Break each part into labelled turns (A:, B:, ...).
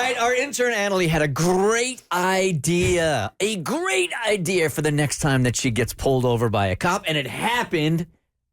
A: right, our intern AnnaLee had a great idea for the next time that she gets pulled over by a cop, and it happened,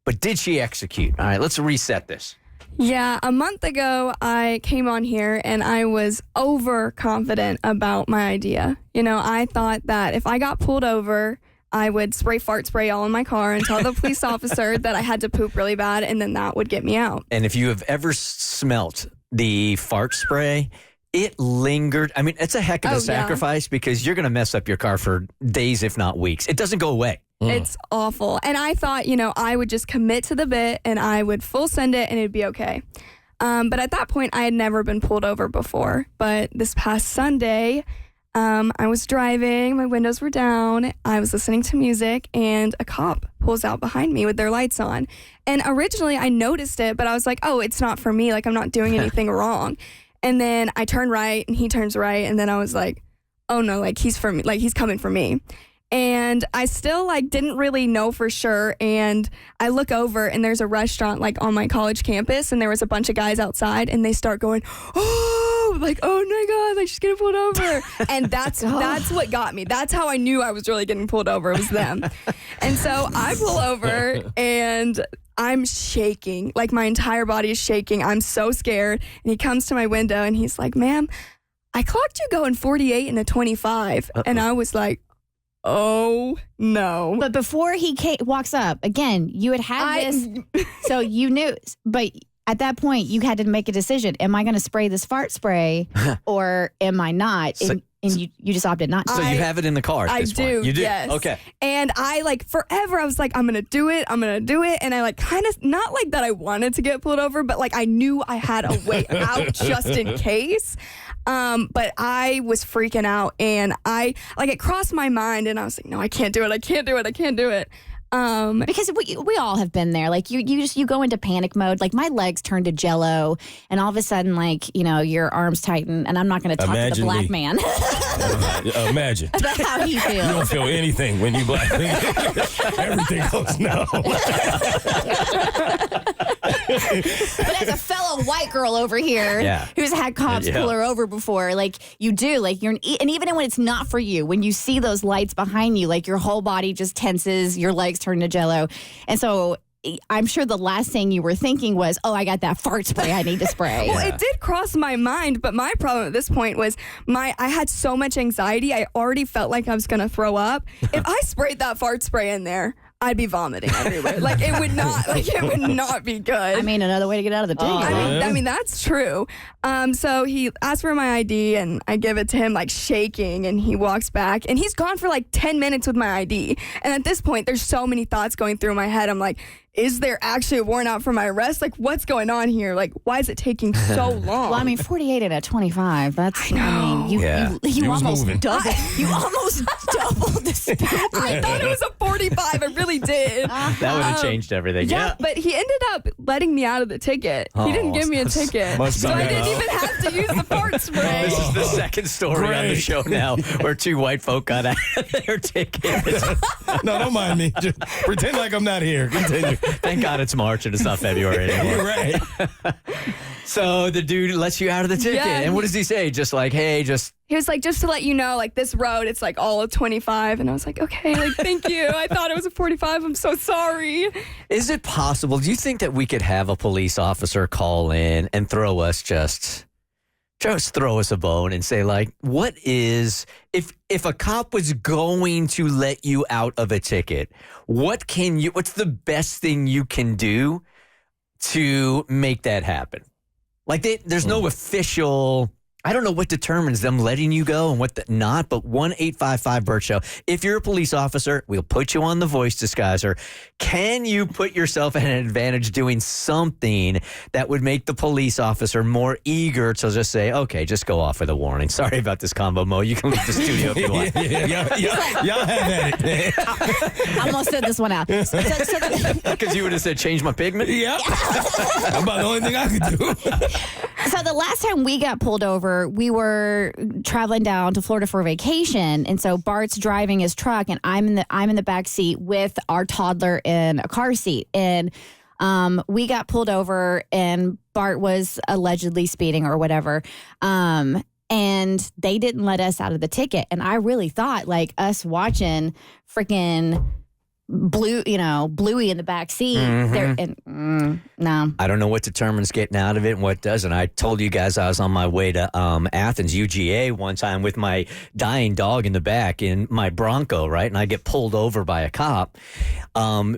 A: but did she execute? All right, let's reset this.
B: Yeah, a month ago, I came on here and I was overconfident about my idea. You know, I thought that if I got pulled over, I would fart spray all in my car and tell the police officer that I had to poop really bad, and then that would get me out.
A: And if you have ever smelt the fart spray, it lingered. I mean, it's a heck of a sacrifice because you're going to mess up your car for days, if not weeks. It doesn't go away.
B: It's awful. And I thought, you know, I would just commit to the bit and I would full send it and it'd be okay. But at that point, I had never been pulled over before. But this past Sunday, I was driving. My windows were down. I was listening to music and a cop pulls out behind me with their lights on. And originally I noticed it, but I was like, oh, it's not for me. Like, I'm not doing anything wrong. And then I turn right and he turns right. And then I was like, oh no, like he's for me. Like he's coming for me. And I still didn't really know for sure. And I look over and there's a restaurant on my college campus, and there was a bunch of guys outside, and they start going, oh my God, she's getting pulled over. And that's what got me. That's how I knew I was really getting pulled over. It was them. And so I pull over and I'm shaking. Like my entire body is shaking. I'm so scared. And he comes to my window and he's like, ma'am, I clocked you going 48 and a 25. And I was like, oh, no.
C: But before he walks up, again, you had this, so you knew, but at that point, you had to make a decision. Am I going to spray this fart spray or am I not? And you just opted not to.
A: So you have it in the car at this point? You do?
B: Yes.
A: Okay.
B: And I, forever, I was like, I'm going to do it. And I, kind of, not like that I wanted to get pulled over, but, I knew I had a way out just in case. But I was freaking out, and it crossed my mind, and I was like, no, I can't do it.
C: Because we all have been there. You go into panic mode. My legs turn to jello, and all of a sudden, your arms tighten. And I'm not going to talk to the black man.
D: Imagine
C: about how he feels.
D: You don't feel anything when you black. Everything goes no.
C: But as a fellow white girl over here who's had cops pull her over before, you do, and even when it's not for you, when you see those lights behind you, your whole body just tenses, your legs turn to jello. And so I'm sure the last thing you were thinking was, oh, I got that fart spray I need to spray.
B: Well, it did cross my mind, but my problem at this point was I had so much anxiety, I already felt like I was going to throw up. If I sprayed that fart spray in there, I'd be vomiting everywhere. It would not be good.
C: I mean, another way to get out of the ticket.
B: I mean, that's true. So he asked for my ID, and I give it to him, shaking, and he walks back, and he's gone for 10 minutes with my ID. And at this point, there's so many thoughts going through my head. I'm like, is there actually a warrant out for my arrest? What's going on here? Why is it taking so long?
C: Well, I mean, 48 and a 25, that's, you almost doubled. You almost doubled the speed.
B: I thought it was a 45. I really did.
A: That would have changed everything. Yeah.
B: But he ended up letting me out of the ticket. He didn't give me a ticket. So I didn't even have to use the fart spray.
A: This is the second story on the show now where two white folk got out of their tickets.
D: No, don't mind me. Just pretend like I'm not here. Continue.
A: Thank God it's March and it's not February anymore.
D: You're right.
A: So the dude lets you out of the ticket.
B: Yeah,
A: and what does he say? Just hey,
B: He was like, just to let you know, this road, it's all of 25. And I was like, okay, thank you. I thought it was a 45. I'm so sorry.
A: Is it possible? Do you think that we could have a police officer call in and throw us throw us a bone and say, what is, if a cop was going to let you out of a ticket, what's the best thing you can do to make that happen? There's no official, I don't know what determines them letting you go and what not, but 1-855-BERT show. If you're a police officer, we'll put you on the voice disguiser. Can you put yourself at an advantage doing something that would make the police officer more eager to just say, okay, just go off with a warning. Sorry about this combo, Mo. You can leave the studio if you want.
D: Y'all have at it.
C: I almost said this one out.
A: Because you would have said, change my pigment?
D: Yep. About the only thing I could do.
C: So the last time we got pulled over, we were traveling down to Florida for vacation, and so Bart's driving his truck, and I'm in the back seat with our toddler in a car seat, and we got pulled over, and Bart was allegedly speeding or whatever, and and they didn't let us out of the ticket. And I really thought like us watching freaking Bluey in the back seat. No.
A: I don't know what determines getting out of it and what doesn't. I told you guys I was on my way to Athens, UGA one time with my dying dog in the back in my Bronco, right? And I get pulled over by a cop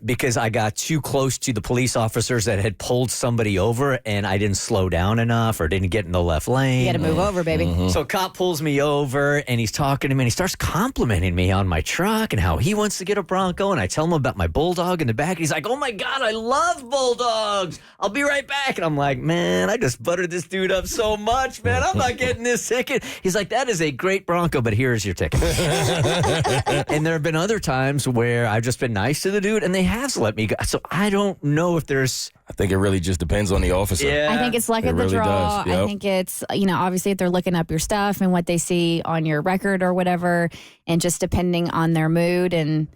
A: because I got too close to the police officers that had pulled somebody over and I didn't slow down enough or didn't get in the left lane.
C: You got to move over, baby.
A: So cop pulls me over and he's talking to me and he starts complimenting me on my truck and how he wants to get a Bronco. And I tell him about my bulldog in the back. And he's like, oh my God, I love bulldogs. I'll be right back. And I'm like, man, I just buttered this dude up so much, man. I'm not getting this ticket. He's like, that is a great Bronco, but here's your ticket. And there have been other times where I've just been nice to the dude and they have let me go. So I don't know if there's...
D: I think it really just depends on the officer.
A: Yeah.
C: I think it's luck of the
D: really
C: draw.
D: does. Yep.
C: I think it's, obviously if they're looking up your stuff and what they see on your record or whatever, and just depending on their mood. And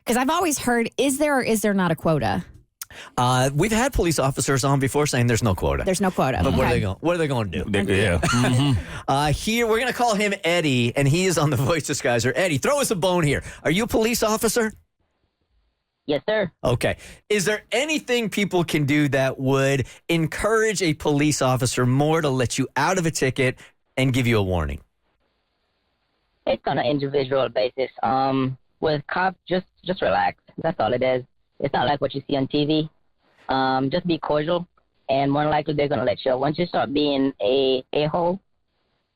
C: because I've always heard, is there or is there not a quota?
A: We've had police officers on before saying there's no quota.
C: There's no quota.
A: But
C: Okay.
A: what are they going to do?
D: Yeah.
A: Here, we're going to call him Eddie, and he is on the voice disguiser. Eddie, throw us a bone here. Are you a police officer?
E: Yes, sir.
A: Okay. Is there anything people can do that would encourage a police officer more to let you out of a ticket and give you a warning?
E: It's on an individual basis. With cops, just relax. That's all it is. It's not like what you see on TV. Just be cordial, and more than likely they're gonna let you out. Once you start being a-hole,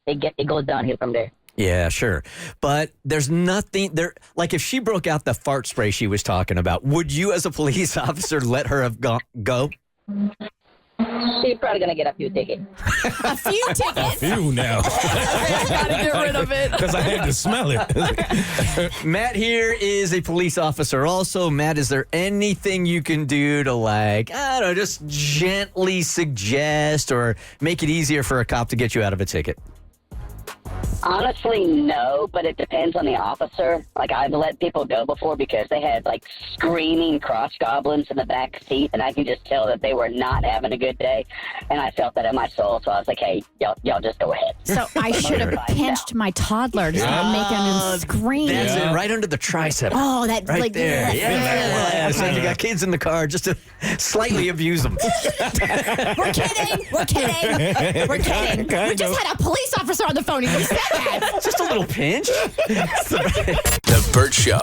E: it goes downhill from there.
A: Yeah, sure. But there's nothing there. Like if she broke out the fart spray she was talking about, would you as a police officer let her have go?
E: She's probably gonna get a few tickets.
C: A few tickets.
D: Phew now.
B: Gotta get rid of it.
D: Because I had to smell it.
A: Matt here is a police officer also. Matt, is there anything you can do to I don't know, just gently suggest or make it easier for a cop to get you out of a ticket?
E: Honestly, no, but it depends on the officer. Like, I've let people go before because they had, screaming cross goblins in the back seat, and I can just tell that they were not having a good day, and I felt that in my soul, so I was like, hey, y'all just go ahead.
C: So I should have pinched my toddler to start making him scream.
A: That's it, right under the tricep.
C: Oh, that's
A: right there. Yeah. So
C: Okay.
A: you got kids in the car just to slightly abuse them.
C: We're kidding. We just had a police officer on the phone. He said that.
A: Just a little pinch.
F: The Bert Show.